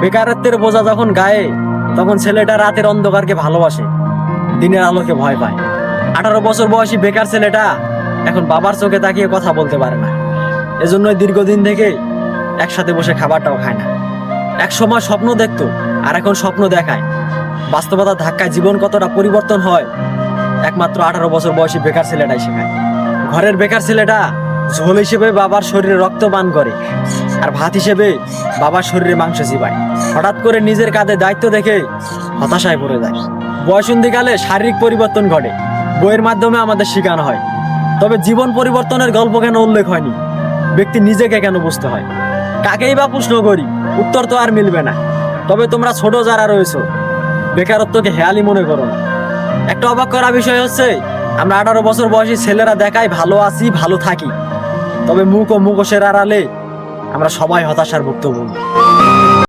বেকারত্বের বোঝা যখন গায়ে, তখন ছেলেটা রাতের অন্ধকারকে ভালোবাসে, দিনের আলোকে ভয় পায়। 18 বছর বয়সী বেকার ছেলেটা এখন বাবার চোখে তাকিয়ে কথা বলতে পারে না। এজন্যই দীর্ঘদিন থেকে একসাথে বসে খাবারটাও খায় না। এক সময় স্বপ্ন দেখতো, আর এখন স্বপ্ন দেখায়। বাস্তবতার ধাক্কায় জীবন কতটা পরিবর্তন হয় একমাত্র 18 বছর বয়সী বেকার ছেলেটাই শেখায়। ঘরের বেকার ছেলেটা ঝোল হিসেবে বাবার শরীরে রক্ত পান করে, আর ভাত হিসেবে বাবার শরীরে মাংস চিবায়। হঠাৎ করে নিজের কাঁধে দায়িত্ব দেখে হতাশায় পড়ে যায়। বয়সন্ধিকালে শারীরিক পরিবর্তন ঘটে, বইয়ের মাধ্যমে আমাদের শেখানো হয়। তবে জীবন পরিবর্তনের গল্প কেন উল্লেখ হয়নি? ব্যক্তি নিজেকে কেন বুঝতে হয়? কাকেই বা প্রশ্ন করি, উত্তর তো আর মিলবে না। তবে তোমরা ছোট যারা রয়েছো, বেকারত্বকে হেয়ালি মনে করো না। একটা অবাক করা বিষয় হচ্ছে, আমরা 18 বছর বয়সী ছেলেরা দেখাই ভালো আছি, ভালো থাকি, তবে মুখ ও মুখোশের আড়ালে আমরা সবাই হতাশার ভুক্তভোগী।